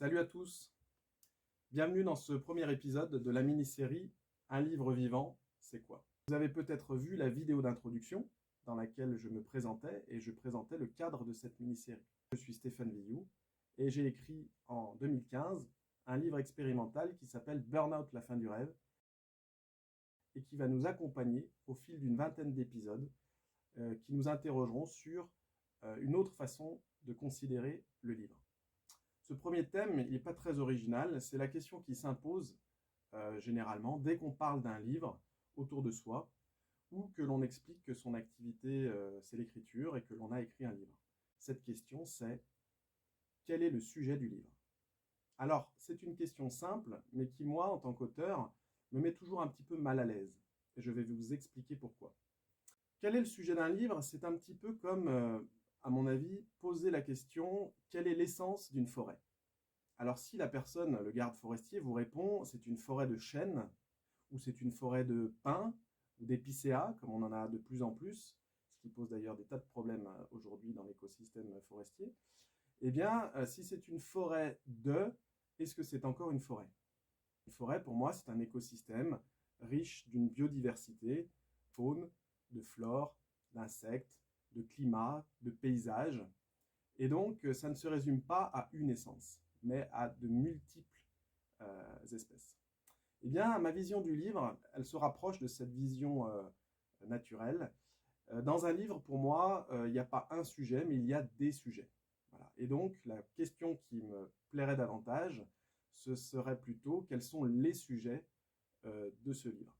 Salut à tous, bienvenue dans ce premier épisode de la mini-série Un livre vivant, c'est quoi? Vous avez peut-être vu la vidéo d'introduction dans laquelle je me présentais et je présentais le cadre de cette mini-série. Je suis Stéphane Villou et j'ai écrit en 2015 un livre expérimental qui s'appelle Burnout, la fin du rêve et qui va nous accompagner au fil d'une vingtaine d'épisodes qui nous interrogeront sur une autre façon de considérer le livre. Ce premier thème, il n'est pas très original, c'est la question qui s'impose généralement dès qu'on parle d'un livre autour de soi ou que l'on explique que son activité c'est l'écriture et que l'on a écrit un livre. Cette question c'est quel est le sujet du livre? Alors c'est une question simple mais qui moi en tant qu'auteur me met toujours un petit peu mal à l'aise et je vais vous expliquer pourquoi. Quel est le sujet d'un livre? C'est un petit peu comme, à mon avis, poser la question quelle est l'essence d'une forêt? Alors si la personne, le garde forestier, vous répond c'est une forêt de chênes, ou c'est une forêt de pins, ou d'épicéas, comme on en a de plus en plus, ce qui pose d'ailleurs des tas de problèmes aujourd'hui dans l'écosystème forestier, eh bien, si c'est une forêt de, est-ce que c'est encore une forêt? Une forêt, pour moi, c'est un écosystème riche d'une biodiversité, faune, de flore, d'insectes, de climat, de paysages. Et donc, ça ne se résume pas à une essence, mais à de multiples espèces. Eh bien, ma vision du livre, elle se rapproche de cette vision naturelle. Dans un livre, pour moi, il n'y a pas un sujet, mais il y a des sujets. Voilà. Et donc, la question qui me plairait davantage, ce serait plutôt quels sont les sujets de ce livre.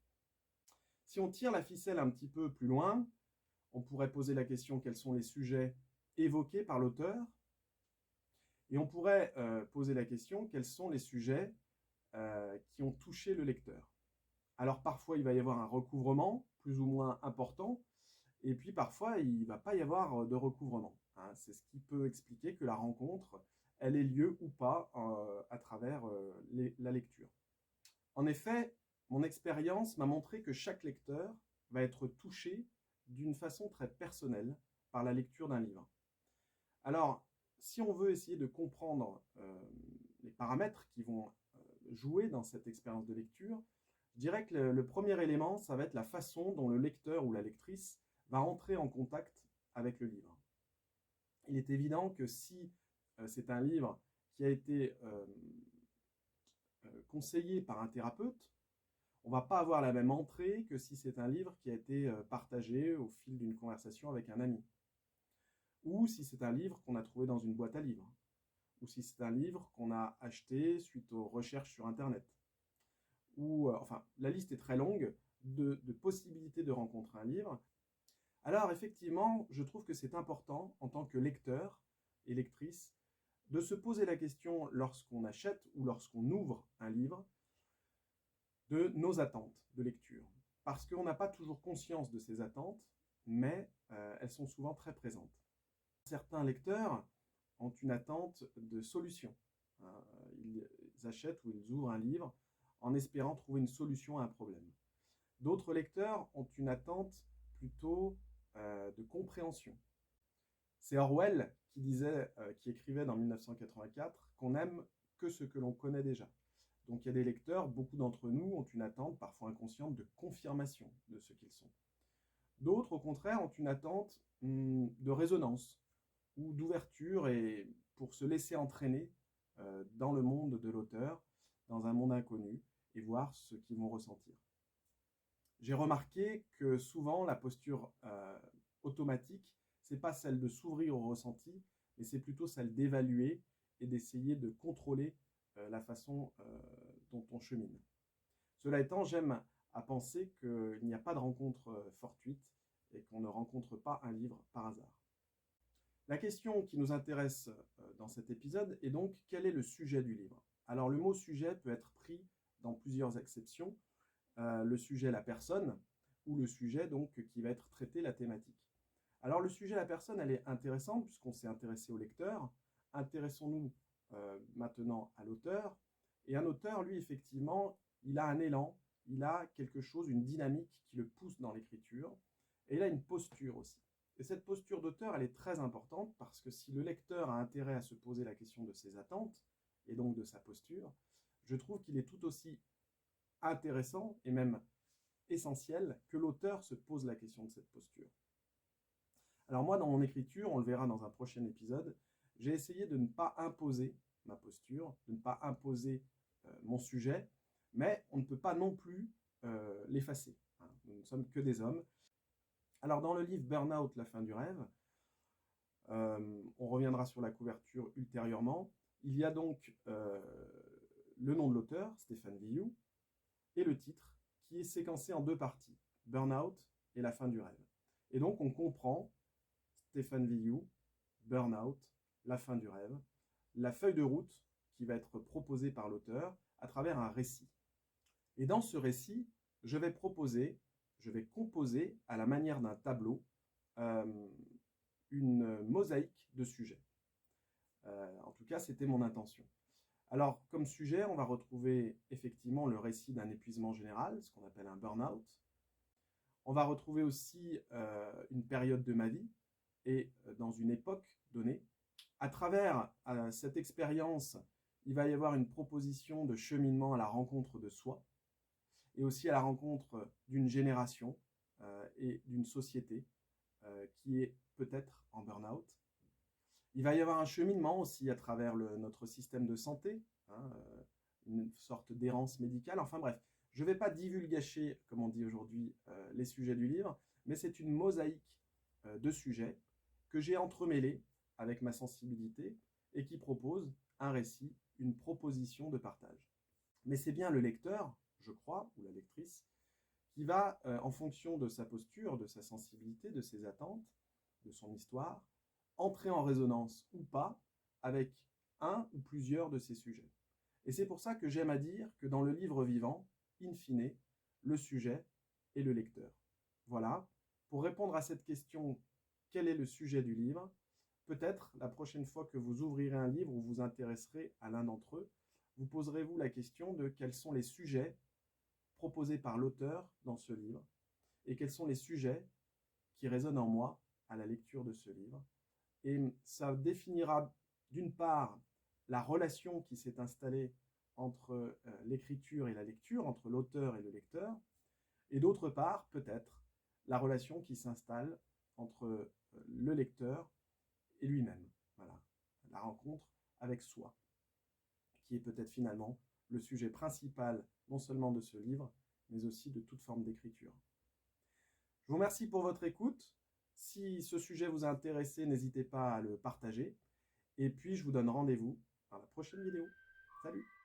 Si on tire la ficelle un petit peu plus loin, on pourrait poser la question quels sont les sujets évoqués par l'auteur, et on pourrait poser la question quels sont les sujets qui ont touché le lecteur. Alors parfois il va y avoir un recouvrement plus ou moins important, et puis parfois il ne va pas y avoir de recouvrement. Hein. C'est ce qui peut expliquer que la rencontre, elle ait lieu ou pas à travers la lecture. En effet, mon expérience m'a montré que chaque lecteur va être touché d'une façon très personnelle par la lecture d'un livre. Alors, si on veut essayer de comprendre les paramètres qui vont jouer dans cette expérience de lecture, je dirais que le premier élément, ça va être la façon dont le lecteur ou la lectrice va entrer en contact avec le livre. Il est évident que si c'est un livre qui a été conseillé par un thérapeute, on ne va pas avoir la même entrée que si c'est un livre qui a été partagé au fil d'une conversation avec un ami. Ou si c'est un livre qu'on a trouvé dans une boîte à livres. Ou si c'est un livre qu'on a acheté suite aux recherches sur Internet. Ou, enfin, la liste est très longue de possibilités de rencontrer un livre. Alors, effectivement, je trouve que c'est important, en tant que lecteur et lectrice, de se poser la question lorsqu'on achète ou lorsqu'on ouvre un livre, de nos attentes de lecture. Parce qu'on n'a pas toujours conscience de ces attentes, mais elles sont souvent très présentes. Certains lecteurs ont une attente de solution. Ils achètent ou ils ouvrent un livre en espérant trouver une solution à un problème. D'autres lecteurs ont une attente plutôt de compréhension. C'est Orwell qui disait, qui écrivait dans 1984, qu'on n'aime que ce que l'on connaît déjà. Donc il y a des lecteurs, beaucoup d'entre nous ont une attente, parfois inconsciente, de confirmation de ce qu'ils sont. D'autres, au contraire, ont une attente de résonance ou d'ouverture et pour se laisser entraîner dans le monde de l'auteur, dans un monde inconnu, et voir ce qu'ils vont ressentir. J'ai remarqué que souvent la posture automatique, c'est pas celle de s'ouvrir au ressenti, mais c'est plutôt celle d'évaluer et d'essayer de contrôler la façon dont on chemine. Cela étant, j'aime à penser qu'il n'y a pas de rencontre fortuite et qu'on ne rencontre pas un livre par hasard. La question qui nous intéresse dans cet épisode est donc quel est le sujet du livre? Alors le mot sujet peut être pris dans plusieurs acceptions. Le sujet, la personne, ou le sujet donc qui va être traité, la thématique. Alors le sujet, la personne, elle est intéressante puisqu'on s'est intéressé au lecteur. Intéressons-nous maintenant à l'auteur. Et un auteur, lui, effectivement, il a un élan, il a quelque chose, une dynamique qui le pousse dans l'écriture. Et il a une posture aussi. Et cette posture d'auteur, elle est très importante parce que si le lecteur a intérêt à se poser la question de ses attentes, et donc de sa posture, je trouve qu'il est tout aussi intéressant et même essentiel que l'auteur se pose la question de cette posture. Alors moi, dans mon écriture, on le verra dans un prochain épisode, j'ai essayé de ne pas imposer ma posture, de ne pas imposer mon sujet, mais on ne peut pas non plus l'effacer. Hein. Nous ne sommes que des hommes. Alors dans le livre Burnout, la fin du rêve, on reviendra sur la couverture ultérieurement, il y a donc le nom de l'auteur, Stéphane Villou, et le titre, qui est séquencé en deux parties, Burnout et la fin du rêve. Et donc on comprend Stéphane Villou, Burnout, la fin du rêve, la feuille de route qui va être proposée par l'auteur à travers un récit. Et dans ce récit, je vais composer à la manière d'un tableau une mosaïque de sujets. En tout cas, c'était mon intention. Alors, comme sujet, on va retrouver effectivement le récit d'un épuisement général, ce qu'on appelle un burn-out. On va retrouver aussi une période de ma vie et dans une époque donnée. À travers cette expérience, il va y avoir une proposition de cheminement à la rencontre de soi et aussi à la rencontre d'une génération et d'une société qui est peut-être en burn-out. Il va y avoir un cheminement aussi à travers notre système de santé, hein, une sorte d'errance médicale. Enfin bref, je ne vais pas divulgacher, comme on dit aujourd'hui, les sujets du livre, mais c'est une mosaïque de sujets que j'ai entremêlés avec ma sensibilité et qui propose un récit, une proposition de partage. Mais c'est bien le lecteur, je crois, ou la lectrice, qui va, en fonction de sa posture, de sa sensibilité, de ses attentes, de son histoire, entrer en résonance ou pas avec un ou plusieurs de ces sujets. Et c'est pour ça que j'aime à dire que dans le livre vivant, in fine, le sujet est le lecteur. Voilà, pour répondre à cette question, quel est le sujet du livre? Peut-être la prochaine fois que vous ouvrirez un livre ou vous intéresserez à l'un d'entre eux, vous poserez-vous la question de quels sont les sujets proposés par l'auteur dans ce livre et quels sont les sujets qui résonnent en moi à la lecture de ce livre. Et ça définira d'une part la relation qui s'est installée entre l'écriture et la lecture, entre l'auteur et le lecteur, et d'autre part peut-être la relation qui s'installe entre le lecteur et lui-même. Voilà, la rencontre avec soi, qui est peut-être finalement le sujet principal non seulement de ce livre, mais aussi de toute forme d'écriture. Je vous remercie pour votre écoute. Si ce sujet vous a intéressé, n'hésitez pas à le partager. Et puis, je vous donne rendez-vous dans la prochaine vidéo. Salut!